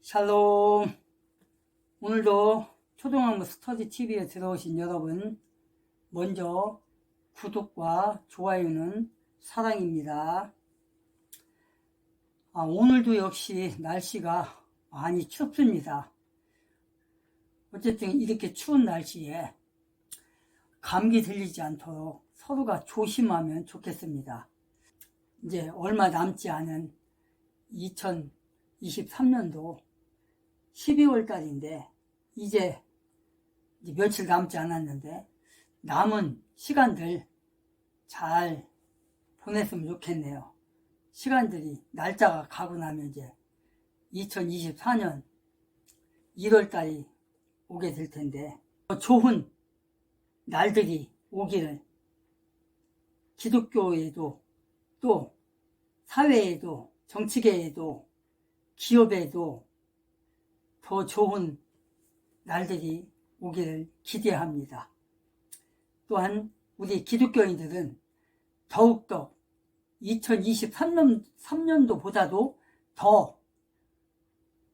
샬롬. 오늘도 초등학교 스터디 TV에 들어오신 여러분, 먼저 구독과 좋아요는 사랑입니다. 오늘도 역시 날씨가 많이 춥습니다. 어쨌든 이렇게 추운 날씨에 감기 들리지 않도록 서로가 조심하면 좋겠습니다. 이제 얼마 남지 않은 2023년도 12월 달인데 이제 며칠 남지 않았는데 남은 시간들 잘 보냈으면 좋겠네요. 시간들이 날짜가 가고 나면 이제 2024년 1월 달이 오게 될 텐데 좋은 날들이 오기를, 기독교에도 또 사회에도 정치계에도 기업에도 더 좋은 날들이 오기를 기대합니다. 또한 우리 기독교인들은 더욱더 2023년도보다도 더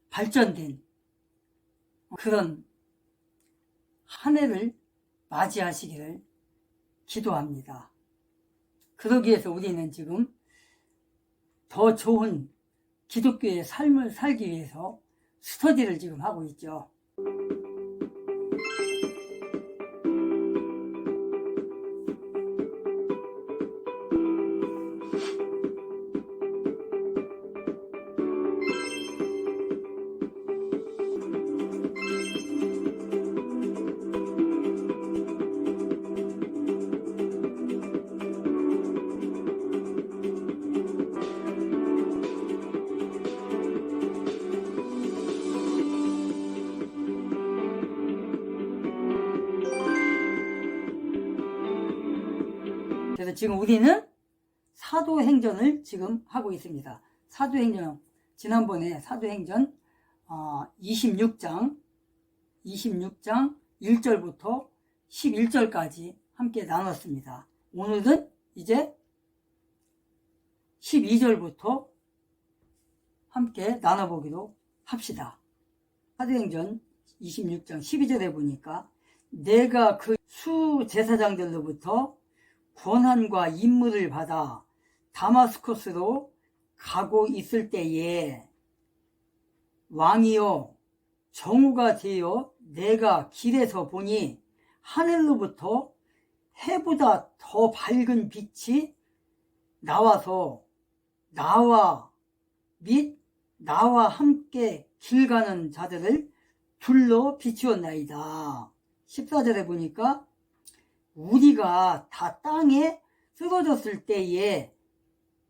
발전된 그런 한 해를 맞이하시기를 기도합니다. 그러기 위해서 우리는 지금 더 좋은 기독교의 삶을 살기 위해서 스터디를 지금 하고 있죠. 그래서 지금 우리는 사도행전을 지금 하고 있습니다. 사도행전, 지난번에 사도행전 26장 1절부터 11절까지 함께 나눴습니다. 오늘은 이제 12절부터 함께 나눠보기로 합시다. 사도행전 26장 12절에 보니까 내가 그 수제사장들로부터 권한과 임무를 받아 다마스커스로 가고 있을 때에 왕이여 정오가 되어 내가 길에서 보니 하늘로부터 해보다 더 밝은 빛이 나와서 나와 함께 길 가는 자들을 둘러 비추었나이다. 14절에 보니까 우리가 다 땅에 쓰러졌을 때에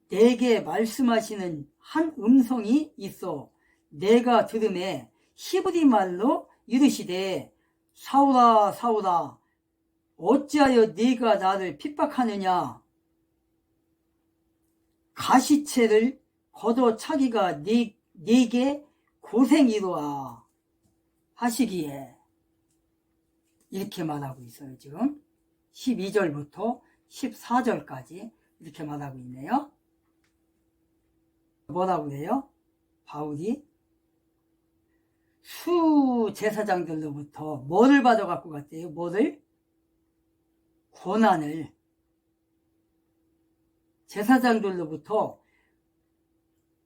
내게 말씀하시는 한 음성이 있어 내가 들음에 히브리 말로 이르시되 사울아 사울아 어찌하여 네가 나를 핍박하느냐 가시채를 걷어차기가 네게 고생이로아 하시기에 이렇게 말하고 있어요. 지금 12절부터 14절까지 이렇게 말하고 있네요. 뭐라고 해요? 바울이 수제사장들로부터 뭐를 받아갖고 갔대요? 뭐를? 권한을. 제사장들로부터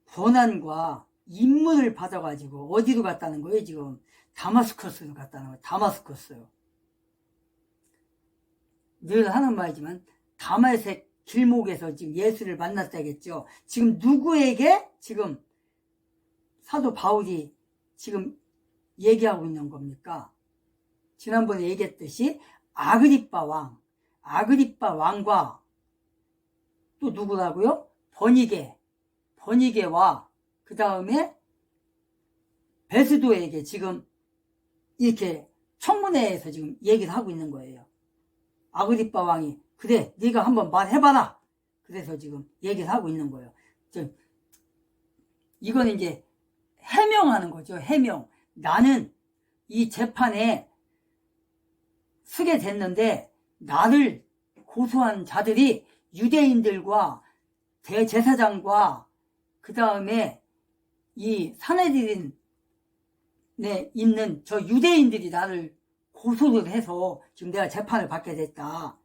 권한과 임무를 받아가지고 어디로 갔다는 거예요? 지금 다마스커스로 갔다는 거예요. 다마스커스요. 늘 하는 말이지만 다마색 길목에서 지금 예수를 만났다겠죠. 지금 누구에게 지금 사도 바울이 지금 얘기하고 있는 겁니까? 지난번에 얘기했듯이 아그리빠 왕과 또 누구라고요? 버니게와 그 다음에 베스도에게 지금 이렇게 청문회에서 지금 얘기를 하고 있는 거예요. 아그리빠 왕이 그래 네가 한번 말해봐라. 그래서 지금 얘기를 하고 있는 거예요. 이거는 이제 해명하는 거죠. 해명. 나는 이 재판에 서게 됐는데 나를 고소한 자들이 유대인들과 대제사장과 그 다음에 이 산헤드린 있는 저 유대인들이 나를 고소를 해서 지금 내가 재판을 받게 됐다.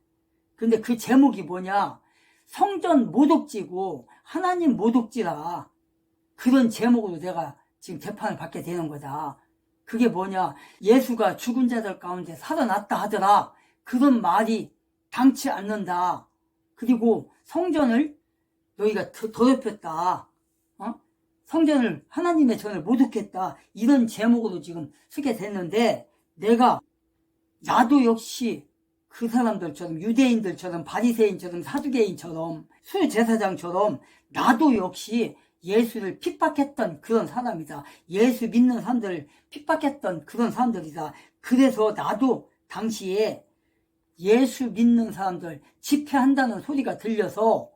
근데 그 제목이 뭐냐? 성전 모독죄고 하나님 모독죄라. 그런 제목으로 내가 지금 재판을 받게 되는 거다. 그게 뭐냐? 예수가 죽은 자들 가운데 살아났다 하더라. 그런 말이 당치 않는다. 그리고 성전을 너희가 더럽혔다. 성전을, 하나님의 전을 모독했다. 이런 제목으로 지금 쓰게 됐는데, 나도 역시 그 사람들처럼, 유대인들처럼, 바리새인처럼, 사두개인처럼, 수제사장처럼 나도 역시 예수를 핍박했던 그런 사람이다. 예수 믿는 사람들을 핍박했던 그런 사람들이다. 그래서 나도 당시에 예수 믿는 사람들 집회한다는 소리가 들려서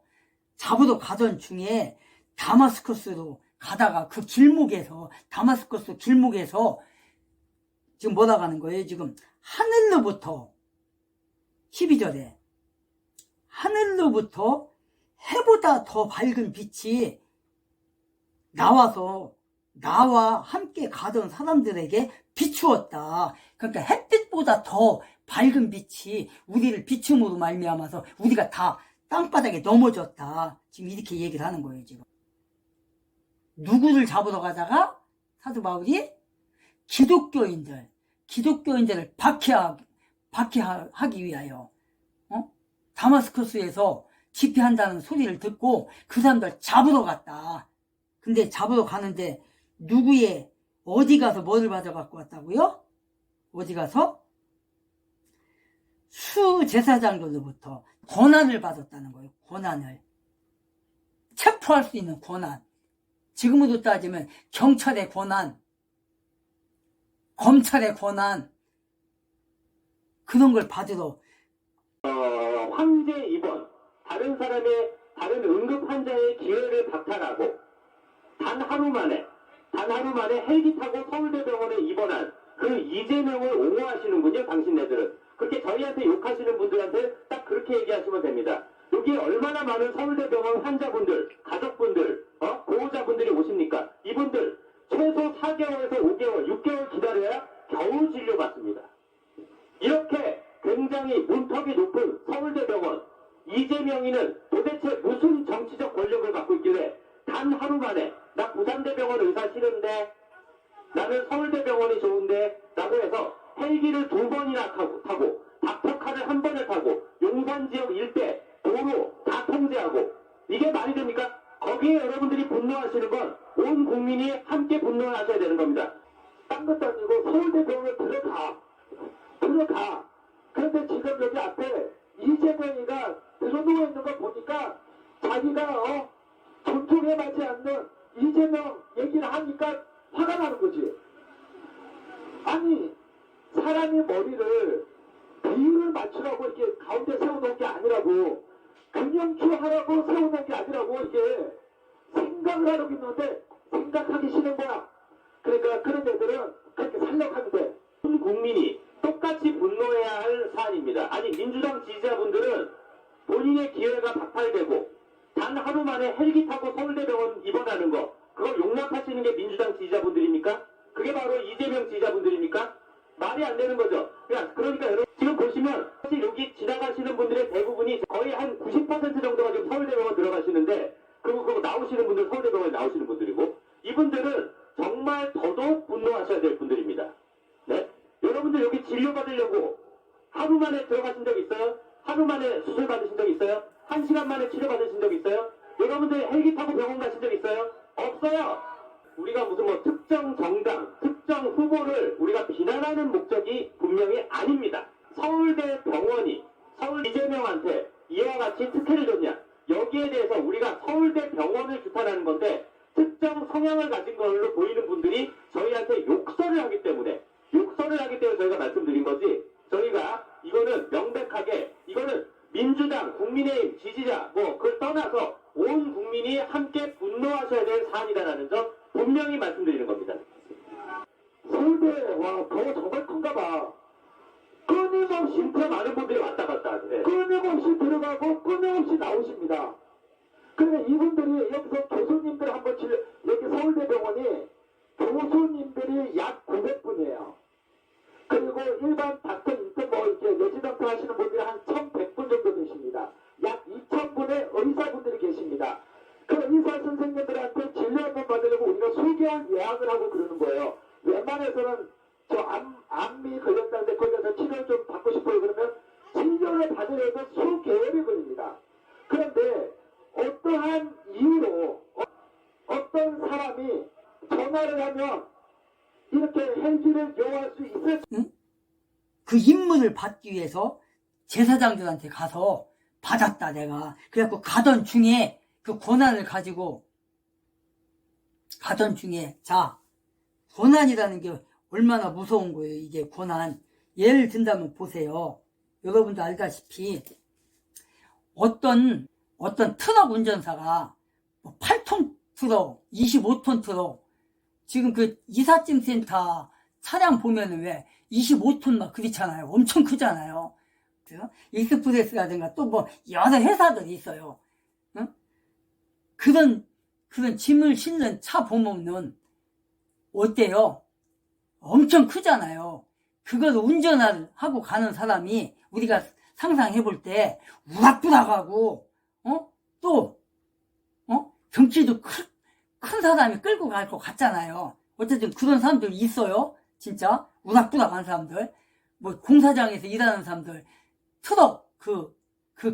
잡으러 가던 중에 다마스커스로 가다가 그 길목에서, 다마스커스 길목에서 지금 뭐라 가는 거예요? 지금 하늘로부터 12절에 하늘로부터 해보다 더 밝은 빛이 나와서 나와 함께 가던 사람들에게 비추었다. 그러니까 햇빛보다 더 밝은 빛이 우리를 비춤으로 말미암아서 우리가 다 땅바닥에 넘어졌다. 지금 이렇게 얘기를 하는 거예요. 지금 누구를 잡으러 가다가 사도 바울이 기독교인들을 박해하기 위하여 다마스커스에서 집회한다는 소리를 듣고 그 사람들 잡으러 갔다. 근데 잡으러 가는데 어디 가서 뭐를 받아갖고 왔다고요? 어디 가서? 수제사장들로부터 권한을 받았다는 거예요. 권한을. 체포할 수 있는 권한. 지금으로 따지면 경찰의 권한, 검찰의 권한, 그런 걸 받으러 황제 입원, 다른 응급 환자의 기회를 박탈하고 단 하루 만에 헬기 타고 서울대병원에 입원한 그 이재명을 옹호하시는군요. 당신네들은. 그렇게 저희한테 욕하시는 분들한테 딱 그렇게 얘기하시면 됩니다. 여기 얼마나 많은 서울대병원 환자분들, 가족분들, 보호자분들이 오십니까? 이분들 최소 4개월에서 5개월, 6개월 기다려야 겨우 진료받습니다. 이렇게 굉장히 문턱이 높은 서울대병원, 이재명이는 도대체 무슨 정치적 권력을 갖고 있길래 단 하루 만에 나 부산대병원 의사 싫은데, 나는 서울대병원이 좋은데 라고 해서 헬기를 2번이나 타고 닥터카를 1번을 타고 용산지역 일대 도로 다 통제하고, 이게 말이 됩니까? 거기에 여러분들이 분노하시는 건 온 국민이 함께 분노하셔야 되는 겁니다. 딴 것도 아니고 서울대병원에 들어가. 그런데 지금 여기 앞에 이재명이가 들어누워 있는 거 보니까 자기가 존중해 받지 않는 이재명 얘기를 하니까 화가 나는 거지. 아니, 사람이 머리를 비율을 맞추라고 이렇게 가운데 세워놓은 게 아니라고, 근영추하라고 세워놓은 게 아니라고, 이게 생각을 하려고 있는데 생각하기 싫은 거야. 그러니까 그런 애들은 그렇게 살려고 하는데, 온 국민이 똑같이 분노해야 할 사안입니다. 아니, 민주당 지지자분들은 본인의 기회가 박탈되고 단 하루 만에 헬기 타고 서울대병원 입원하는 거, 그걸 용납하시는 게 민주당 지지자분들입니까? 그게 바로 이재명 지지자분들입니까? 말이 안 되는 거죠. 그러니까 여러분 지금 보시면 사실 여기 지나가시는 분들의 대부분이 거의 한 90% 정도가 지금 서울대병원 들어가시는데, 그리고 나오시는 분들 서울대병원에 나오시는 분들이고, 이분들은 정말 더더욱 분노하셔야 될 분들입니다. 네? 여러분들 여기 진료받으려고 하루 만에 들어가신 적 있어요? 하루 만에 수술 받으신 적 있어요? 1시간 만에 치료 받으신 적 있어요? 여러분들 헬기 타고 병원 가신 적 있어요? 없어요. 우리가 무슨 특정 정당, 특정 후보를 우리가 비난하는 목적이 분명히 아닙니다. 서울대병원이 이재명한테 이와 같이 특혜를 줬냐? 여기에 대해서 우리가 서울대병원을 규탄하는 건데, 특정 성향을 가진 걸로 보이는 분들이 저희한테 욕설을 하기 때문에 저희가 말씀드린 거지, 저희가 이거는 명백하게, 이거는 민주당, 국민의힘 지지자 그걸 떠나서 온 국민이 함께 분노하셔야 될 사안이다라는 점 분명히 말씀드리는 겁니다. 서울대 더 정말 큰가 봐. 끊임없이 진짜 많은 분들이 왔다 갔다 하네. 끊임없이 들어가고 끊임없이 나오십니다. 그러니까 이분들이 여기서 교수님들 한번 여기 서울대병원이 교수님들이 약 900분이에요. 그리고 일반 닥터 인턴 뭐 이렇게 레지던트 하시는 분들이 한 1100분 정도 되십니다. 약 2000분의 의사분들이 계십니다. 그 의사 선생님들한테 진료 한번 받으려고 우리가 수개월 예약을 하고 그러는 거예요. 웬만해서는 저 암이 걸렸다는데 걸려서 치료를 좀 받고 싶어요. 그러면 진료를 받으려면 수개월이 걸립니다. 그런데 어떠한 이유로 어떤 사람이 전화를 하면 이렇게 헬기를 이용할 수 있을 응? 그 임무를 받기 위해서 제사장들한테 가서 받았다 내가. 그래갖고 가던 중에 그 고난을 가지고 가던 중에 자 고난이라는 게 얼마나 무서운 거예요. 이게 고난. 예를 든다면 보세요. 여러분도 알다시피 어떤 트럭 운전사가 8톤 트럭, 25톤 트럭 지금 그 이삿짐 센터 차량 보면은 왜 25톤 막 그렇잖아요. 엄청 크잖아요. 그죠? 익스프레스라든가 또 뭐 여러 회사들이 있어요. 응? 그런 짐을 싣는 차 보면은 어때요? 엄청 크잖아요. 그걸 운전을 하고 가는 사람이 우리가 상상해 볼 때 우락부락하고 또 덩치도 큰 사람이 끌고 갈 것 같잖아요. 어쨌든 그런 사람들 있어요. 진짜 우락부락한 사람들, 뭐 공사장에서 일하는 사람들, 트럭 그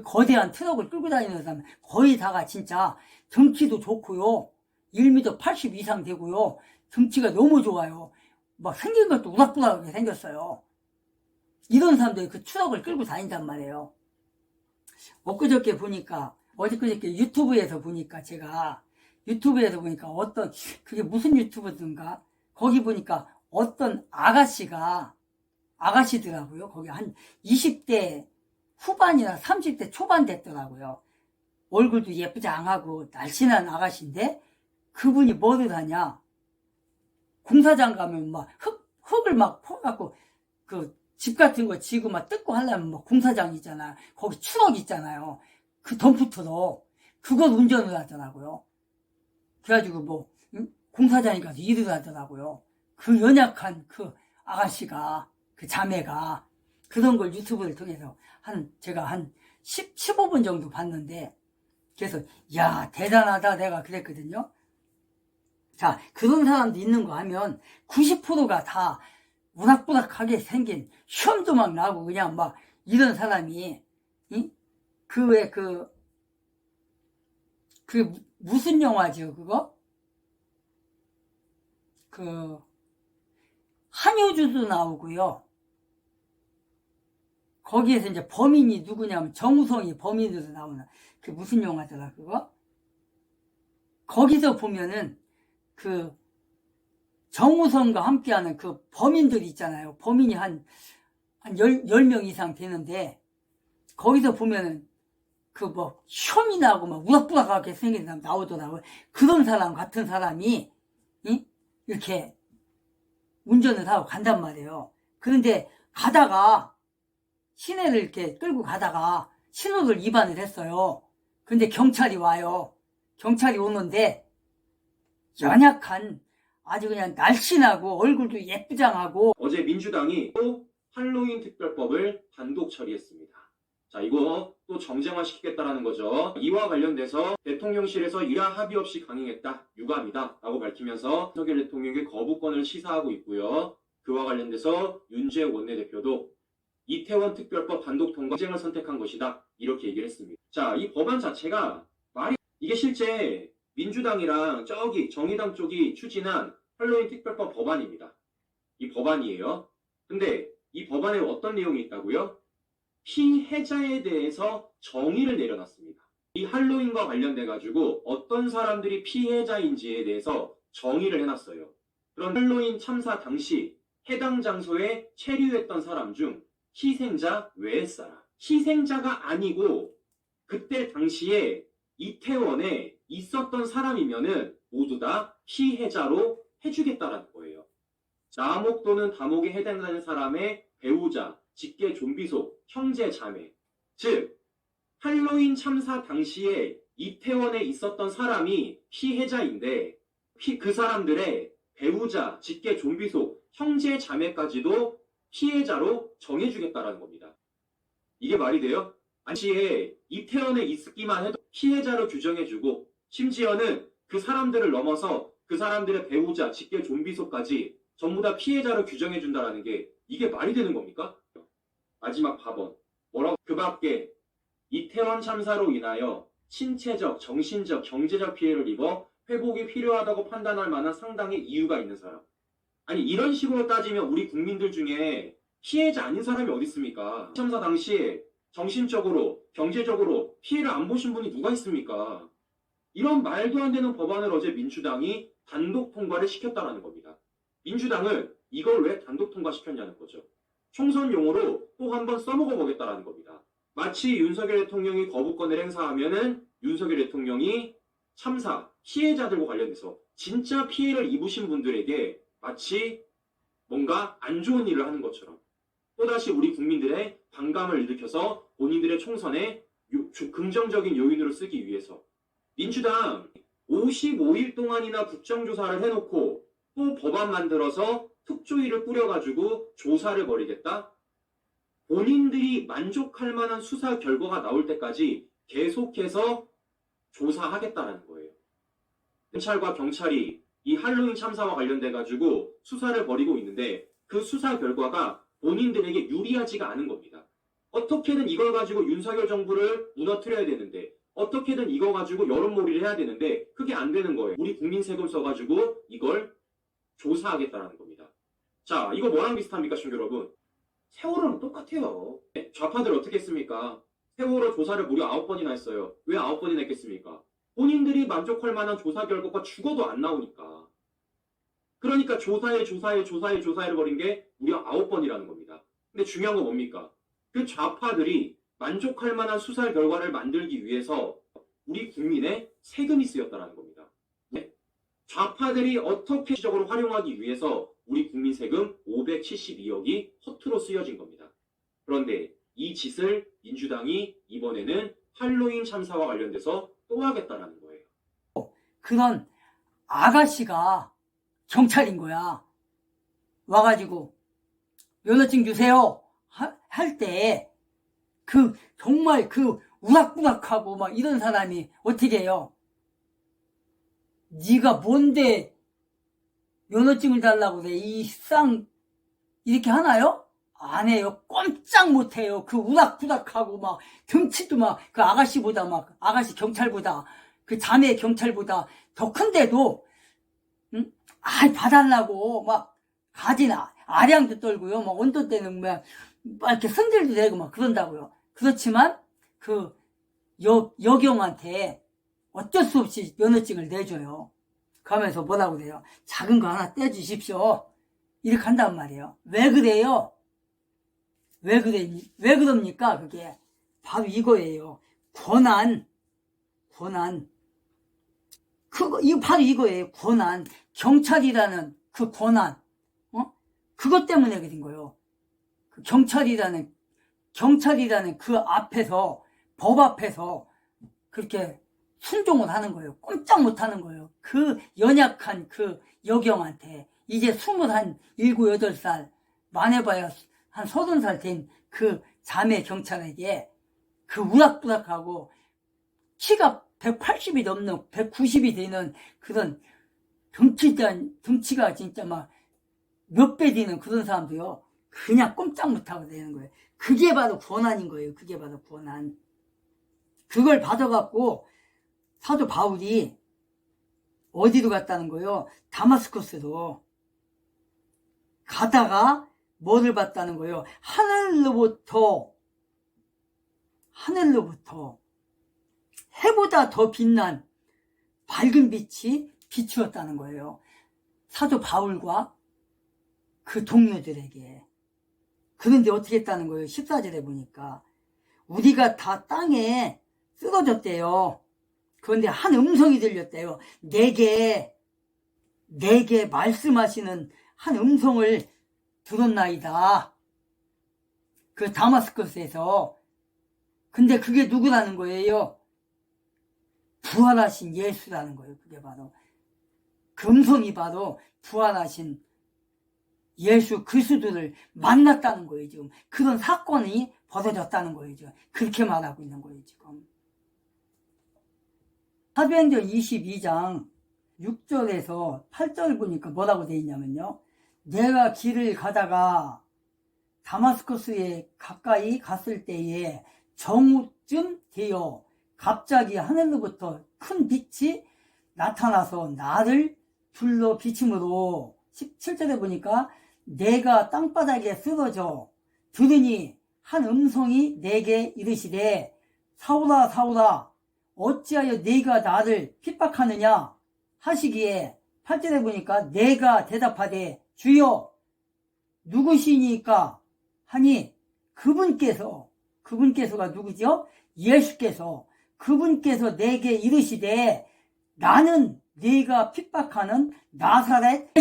거대한 트럭을 끌고 다니는 사람 거의 다가 진짜 덩치도 좋고요. 1m 80 이상 되고요. 덩치가 너무 좋아요. 막 생긴 것도 우락부락하게 생겼어요. 이런 사람들이 그 트럭을 끌고 다닌단 말이에요. 엊그저께 보니까 어저그저께 유튜브에서 보니까 제가 유튜브에서 보니까 그게 무슨 유튜브든가 거기 보니까 어떤 아가씨더라고요. 거기 한 20대 후반이나 30대 초반 됐더라고요. 얼굴도 예쁘장하고 날씬한 아가씨인데 그분이 뭐를 하냐. 공사장 가면 막 흙을 막 퍼갖고 그 집 같은 거 지고 막 뜯고 하려면 뭐 공사장 있잖아. 거기 트럭 있잖아요. 그 덤프 트럭. 그걸 운전을 하더라고요. 그래가지고 뭐 공사장에 가서 일을 하더라고요. 그 연약한 그 아가씨가 그 자매가 그런 걸 유튜브를 통해서 제가 한 15분 정도 봤는데 그래서 야 대단하다 내가 그랬거든요. 자 그런 사람도 있는 거 하면 90%가 다 우락부락하게 생긴 시험도 막 나고 그냥 막 이런 사람이 그 무슨 영화죠 그거? 그 한효주도 나오고요. 거기에서 이제 범인이 누구냐면 정우성이 범인으로 나오는 그 무슨 영화더라 그거? 거기서 보면은 그 정우성과 함께하는 그 범인들이 있잖아요. 범인이 한 10명 이상 되는데 거기서 보면은 그 뭐 시험이 나고 막 우락부락하게 생긴 사람 나오더라고요. 그런 사람 같은 사람이 이렇게 운전을 하고 간단 말이에요. 그런데 가다가 시내를 이렇게 끌고 가다가 신호를 위반을 했어요. 근데 경찰이 와요. 경찰이 오는데 연약한 아주 그냥 날씬하고 얼굴도 예쁘장하고 어제 민주당이 또 할로윈 특별법을 단독 처리했습니다. 자, 이거 또 정쟁화시키겠다라는 거죠. 이와 관련돼서 대통령실에서 일하 합의 없이 강행했다, 유감이다 라고 밝히면서 윤석열 대통령의 거부권을 시사하고 있고요. 그와 관련돼서 윤재욱 원내대표도 이태원 특별법 단독 통과쟁을 선택한 것이다 이렇게 얘기를 했습니다. 자, 이 법안 자체가 이게 실제 민주당이랑 저기 정의당 쪽이 추진한 할로윈 특별법 법안입니다. 이 법안이에요. 근데 이 법안에 어떤 내용이 있다고요? 피해자에 대해서 정의를 내려놨습니다. 이 할로윈과 관련돼 가지고 어떤 사람들이 피해자인지에 대해서 정의를 해놨어요. 그런 할로윈 참사 당시 해당 장소에 체류했던 사람 중 희생자 외의 사람, 희생자가 아니고 그때 당시에 이태원에 있었던 사람이면은 모두 다 피해자로 해주겠다라는 거예요. 남옥 또는 다목에 해당하는 사람의 배우자, 직계 좀비속, 형제, 자매. 즉, 할로윈 참사 당시에 이태원에 있었던 사람이 피해자인데 그 사람들의 배우자, 직계 좀비속, 형제, 자매까지도 피해자로 정해주겠다라는 겁니다. 이게 말이 돼요? 당시에 이태원에 있기만 해도 피해자로 규정해주고 심지어는 그 사람들을 넘어서 그 사람들의 배우자, 직계 좀비속까지 전부 다 피해자로 규정해준다라는 게 이게 말이 되는 겁니까? 마지막 밥원. 뭐라고? 그 밖에 이태원 참사로 인하여 신체적, 정신적, 경제적 피해를 입어 회복이 필요하다고 판단할 만한 상당의 이유가 있는 사람. 아니 이런 식으로 따지면 우리 국민들 중에 피해자 아닌 사람이 어디 있습니까? 참사 당시에 정신적으로, 경제적으로 피해를 안 보신 분이 누가 있습니까? 이런 말도 안 되는 법안을 어제 민주당이 단독 통과를 시켰다라는 겁니다. 민주당은 이걸 왜 단독 통과시켰냐는 거죠. 총선용으로 또 한 번 써먹어 보겠다라는 겁니다. 마치 윤석열 대통령이 거부권을 행사하면은 윤석열 대통령이 참사, 피해자들과 관련해서 진짜 피해를 입으신 분들에게 마치 뭔가 안 좋은 일을 하는 것처럼 또다시 우리 국민들의 반감을 일으켜서 본인들의 총선에 긍정적인 요인으로 쓰기 위해서 민주당 55일 동안이나 국정조사를 해놓고 또 법안 만들어서 특조위를 꾸려가지고 조사를 벌이겠다? 본인들이 만족할 만한 수사 결과가 나올 때까지 계속해서 조사하겠다는 거예요. 검찰과 경찰이 이 할로윈 참사와 관련돼가지고 수사를 벌이고 있는데 그 수사 결과가 본인들에게 유리하지가 않은 겁니다. 어떻게든 이걸 가지고 윤석열 정부를 무너뜨려야 되는데 어떻게든 이거 가지고 여론몰이를 해야 되는데 그게 안 되는 거예요. 우리 국민 세금 써가지고 이걸 조사하겠다는 겁니다. 자, 이거 뭐랑 비슷합니까, 시청자 여러분? 세월호는 똑같아요. 좌파들 어떻게 했습니까? 세월호 조사를 무려 9번이나 했어요. 왜 9번이나 했겠습니까? 본인들이 만족할 만한 조사 결과가 죽어도 안 나오니까. 그러니까 조사를 벌인 게 무려 9번이라는 겁니다. 근데 중요한 건 뭡니까? 그 좌파들이 만족할 만한 수사 결과를 만들기 위해서 우리 국민의 세금이 쓰였다는 겁니다. 네. 좌파들이 어떻게 적으로 활용하기 위해서 우리 국민 세금 572억이 허투루 쓰여진 겁니다. 그런데 이 짓을 민주당이 이번에는 할로윈 참사와 관련돼서 또 하겠다는 거예요. 그런 아가씨가 경찰인 거야. 와가지고 면허증 주세요 할 때 그 정말 그 우락부락하고 막 이런 사람이 어떻게 해요? 네가 뭔데 면허증을 달라고 그래? 이 쌍 이렇게 하나요? 안 해요. 꼼짝 못 해요. 그 우락부락하고 막 등치도 막 그 아가씨보다 막 아가씨 경찰보다 그 자매 경찰보다 더 큰데도 봐달라고 막 가지나 아량도 떨고요. 막 온도 때는 막 이렇게 승질도 내고 막 그런다고요. 그렇지만 그 여경한테 어쩔 수 없이 면허증을 내줘요. 그러면서 뭐라고 그래요? 작은 거 하나 떼주십시오. 이렇게 한단 말이에요. 왜 그래요? 왜 그럽니까? 그게 바로 이거예요. 권한. 이거 바로 이거예요. 권한. 경찰이라는 그 권한. 그것 때문에 그런 거예요. 그 경찰이라는 그 앞에서, 법 앞에서 그렇게 순종을 하는 거예요. 꼼짝 못 하는 거예요. 그 연약한 그 여경한테 이제 27, 8살, 많아봐야 한 30살 된 그 자매 경찰에게 그 우락부락하고 키가 180이 넘는 190이 되는 그런 덩치가 진짜 막 몇 배 되는 그런 사람도요. 그냥 꼼짝 못하고 되는 거예요. 그게 바로 권한인 거예요. 그게 바로 권한. 그걸 받아갖고 사도 바울이 어디로 갔다는 거예요? 다마스커스로 가다가 뭐를 봤다는 거예요? 하늘로부터 해보다 더 빛난 밝은 빛이 비추었다는 거예요. 사도 바울과 그 동료들에게. 그런데 어떻게 했다는 거예요? 14절에 보니까 우리가 다 땅에 쓰러졌대요. 그런데 한 음성이 들렸대요. 내게 말씀하시는 한 음성을 들었나이다. 그 다마스커스에서. 근데 그게 누구라는 거예요? 부활하신 예수라는 거예요. 그게 바로 그 음성이 바로 부활하신 예수 그리스도를 만났다는 거예요, 지금. 그런 사건이 벌어졌다는 거예요, 지금. 그렇게 말하고 있는 거예요, 지금. 사도행전 22장 6절에서 8절을 보니까 뭐라고 되어 있냐면요. 내가 길을 가다가 다마스커스에 가까이 갔을 때에 정오쯤 되어 갑자기 하늘로부터 큰 빛이 나타나서 나를 둘러 비침으로 17절에 보니까 내가 땅바닥에 쓰러져 들으니 한 음성이 내게 이르시되 사울아 사울아 어찌하여 네가 나를 핍박하느냐 하시기에 8절에 보니까 내가 대답하되 주여 누구시니까 하니 그분께서가 누구죠? 예수께서 그분께서 내게 이르시되 나는 네가 핍박하는 나사렛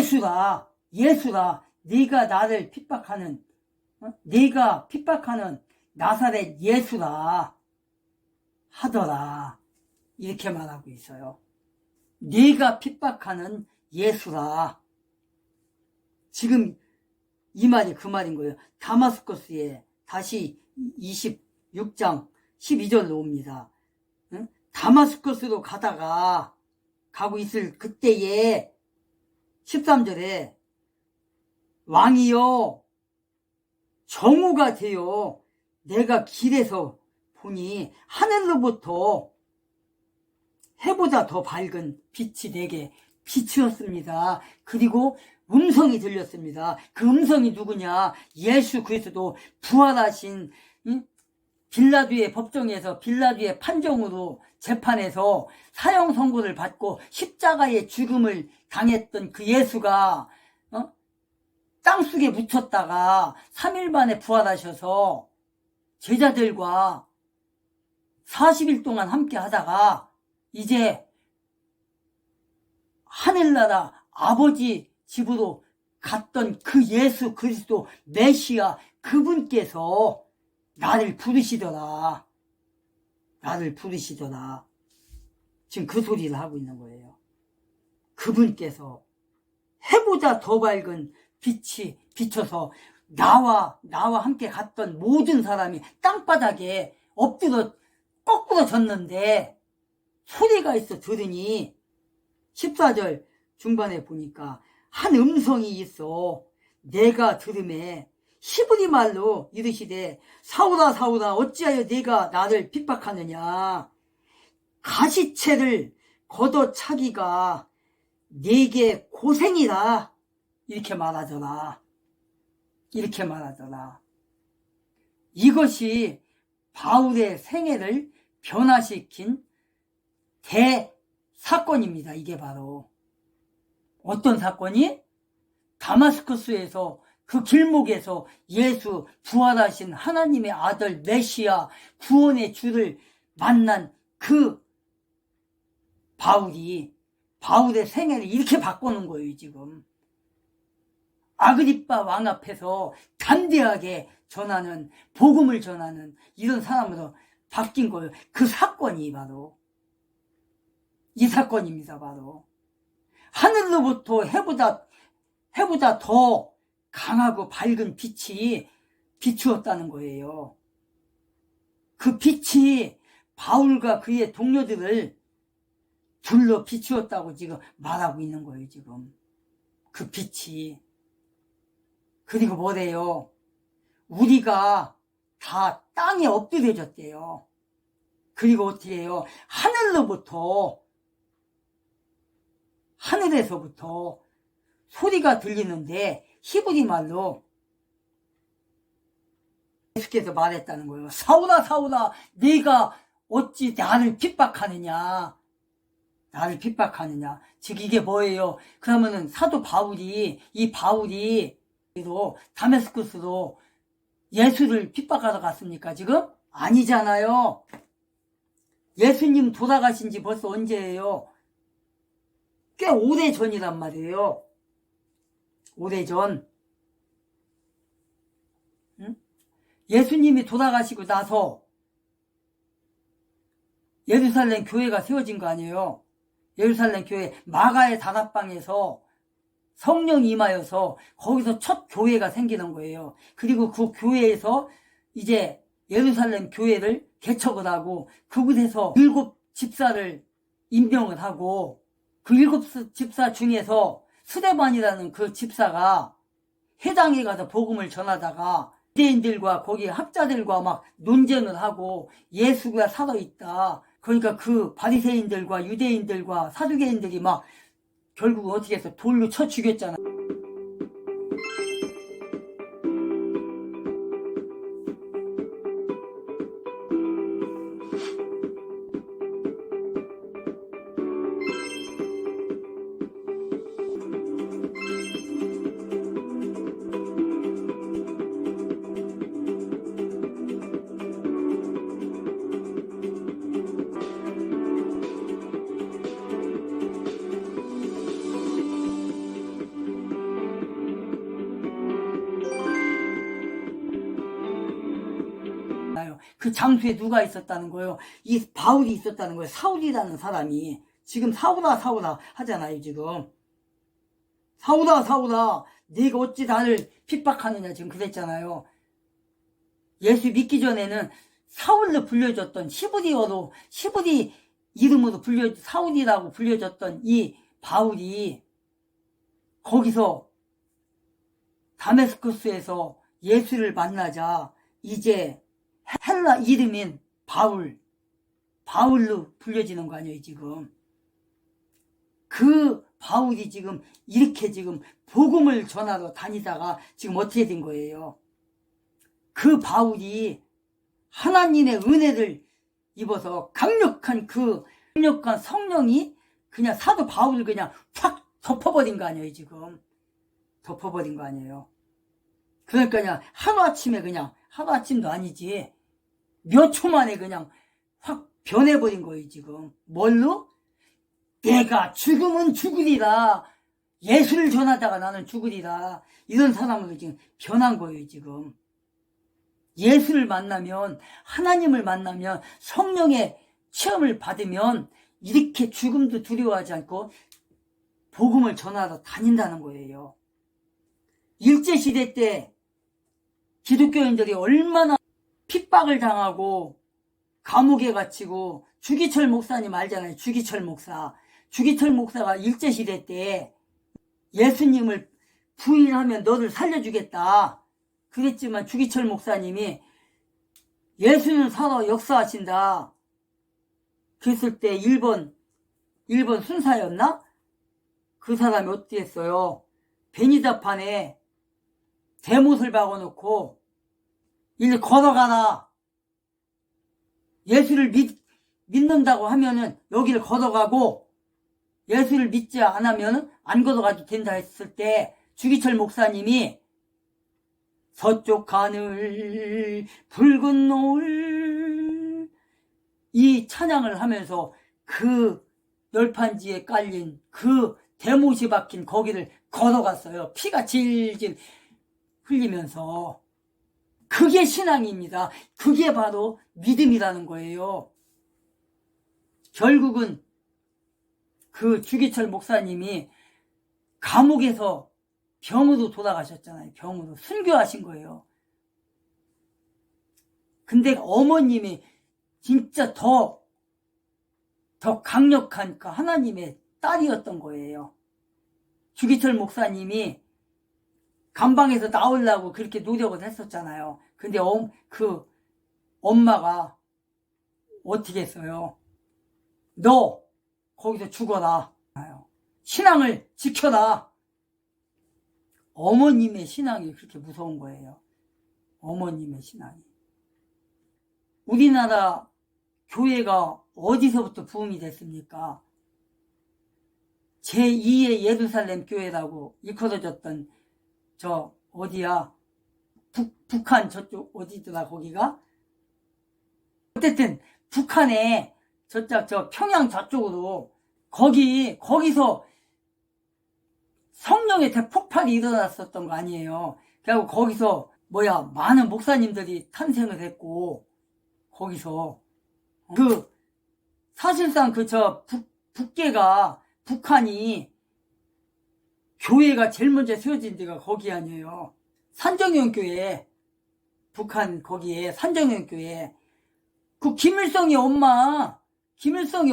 예수라 네가 나를 핍박하는 네가 핍박하는 나사렛 예수라 하더라 이렇게 말하고 있어요. 네가 핍박하는 예수라. 지금 이 말이 그 말인 거예요. 다마스커스에 다시 26장 12절로 옵니다. 다마스커스로 가고 있을 그때에 13절에 왕이여 정오가 되어 내가 길에서 보니 하늘로부터 해보다 더 밝은 빛이 내게 비추었습니다. 그리고 음성이 들렸습니다. 그 음성이 누구냐? 예수 그리스도 부활하신 빌라도의 법정에서 빌라도의 판정으로 재판에서 사형 선고를 받고 십자가의 죽음을 당했던 그 예수가 땅속에 묻혔다가 3일 만에 부활하셔서 제자들과 40일 동안 함께 하다가 이제 하늘나라 아버지 집으로 갔던 그 예수 그리스도 메시아 그분께서 나를 부르시더라. 지금 그 소리를 하고 있는 거예요. 그분께서 해보다 더 밝은 빛이 비쳐서 나와 함께 갔던 모든 사람이 땅바닥에 엎드려 거꾸로 졌는데 소리가 있어 들으니 14절 중반에 보니까 한 음성이 있어 내가 들음에 히브리 말로 이르시되 사울아 사울아 어찌하여 네가 나를 핍박하느냐 가시채를 걷어차기가 네게 고생이라 이렇게 말하더라. 이것이 바울의 생애를 변화시킨 대사건입니다. 이게 바로 어떤 사건이? 다마스커스에서 그 길목에서 예수 부활하신 하나님의 아들 메시아 구원의 주를 만난 그 바울의 생애를 이렇게 바꾸는 거예요. 지금 아그리빠 왕 앞에서 담대하게 복음을 전하는 이런 사람으로 바뀐 거예요. 그 사건이 바로 이 사건입니다. 바로 하늘로부터 해보다 더 강하고 밝은 빛이 비추었다는 거예요. 그 빛이 바울과 그의 동료들을 둘러 비추었다고 지금 말하고 있는 거예요. 지금 그 빛이. 그리고 뭐래요? 우리가 다 땅에 엎드려졌대요. 그리고 어떻게 해요? 하늘에서부터 소리가 들리는데 히브리 말로 예수께서 말했다는 거예요. 사울아 사울아 네가 어찌 나를 핍박하느냐. 즉 이게 뭐예요? 그러면은 사도 바울이 다메스쿠스로 예수를 핍박하러 갔습니까 지금? 아니잖아요. 예수님 돌아가신 지 벌써 언제예요? 꽤 오래전이란 말이에요. 오래전. 예수님이 돌아가시고 나서 예루살렘 교회가 세워진 거 아니에요? 예루살렘 교회 마가의 다락방에서 성령이 임하여서 거기서 첫 교회가 생기는 거예요. 그리고 그 교회에서 이제 예루살렘 교회를 개척을 하고 그곳에서 7 집사를 임명을 하고 그 7 집사 중에서 스데반이라는 그 집사가 회당에 가서 복음을 전하다가 유대인들과 거기 학자들과 막 논쟁을 하고 예수가 살아있다. 그러니까 그 바리새인들과 유대인들과 사두개인들이 막 결국 어떻게 해서 돌로 쳐 죽였잖아. 그 장소에 누가 있었다는 거예요? 이 바울이 있었다는 거예요. 사울이라는 사람이. 지금 사울아 하잖아요. 지금 사울아 네가 어찌 나를 핍박하느냐 지금 그랬잖아요. 예수 믿기 전에는 사울로 불려졌던 히브리 이름으로 사울이라고 불려졌던 이 바울이 거기서 다메스커스에서 예수를 만나자 이제 헬라 이름인 바울로 불려지는 거 아니에요, 지금. 그 바울이 지금 이렇게 지금 복음을 전하러 다니다가 지금 어떻게 된 거예요? 그 바울이 하나님의 은혜를 입어서 강력한 성령이 그냥 사도 바울을 그냥 확 덮어버린 거 아니에요, 지금. 덮어버린 거 아니에요. 그러니까 그냥 하루아침도 아니지. 몇 초 만에 그냥 확 변해버린 거예요, 지금. 뭘로? 내가 죽으면 죽으리라. 예수를 전하다가 나는 죽으리라. 이런 사람으로 지금 변한 거예요, 지금. 예수를 만나면, 하나님을 만나면, 성령의 체험을 받으면, 이렇게 죽음도 두려워하지 않고, 복음을 전하러 다닌다는 거예요. 일제시대 때, 기독교인들이 얼마나 핍박을 당하고 감옥에 갇히고 주기철 목사님 알잖아요. 주기철 목사가 일제시대 때 예수님을 부인하면 너를 살려주겠다 그랬지만 주기철 목사님이 예수는 살아 역사하신다 그랬을 때 일본 순사였나? 그 사람이 어떻게 했어요? 베니다판에 대못을 박아놓고 이제 걸어가라. 예수를 믿는다고 하면은 여기를 걸어가고 예수를 믿지 않으면 안 걸어가도 된다 했을 때 주기철 목사님이 서쪽 하늘 붉은 노을 이 찬양을 하면서 그 열판지에 깔린 그 대못이 박힌 거기를 걸어갔어요. 피가 질질 흘리면서. 그게 신앙입니다. 그게 바로 믿음이라는 거예요. 결국은 그 주기철 목사님이 감옥에서 병으로 돌아가셨잖아요. 병으로 순교하신 거예요. 근데 어머님이 진짜 더 강력한 그 하나님의 딸이었던 거예요. 주기철 목사님이 감방에서 나오려고 그렇게 노력을 했었잖아요. 근데 그 엄마가 어떻게 했어요? 너 거기서 죽어라. 신앙을 지켜라. 어머님의 신앙이 그렇게 무서운 거예요. 어머님의 신앙이. 우리나라 교회가 어디서부터 부흥이 됐습니까? 제2의 예루살렘 교회라고 일컬어졌던 저 어디야? 북한 저쪽 어디더라 거기가? 어쨌든 북한에 저 평양 저쪽으로 거기서 성령의 대폭발이 일어났었던 거 아니에요. 그리고 거기서 많은 목사님들이 탄생을 했고 거기서 사실상 북한이 교회가 제일 먼저 세워진 데가 거기 아니에요. 산정형 교회. 북한 거기에 산정형 교회. 그 김일성의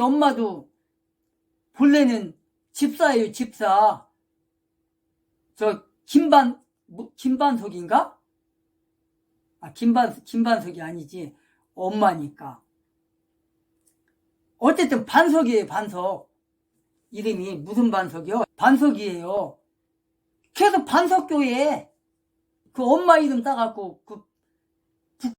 엄마도 본래는 집사예요, 집사. 저 김반석인가? 아, 김반석이 아니지. 엄마니까. 어쨌든 반석이에요, 반석. 이름이 무슨 반석이요? 반석이에요. 그래서 반석교회 그 엄마 이름 따갖고 그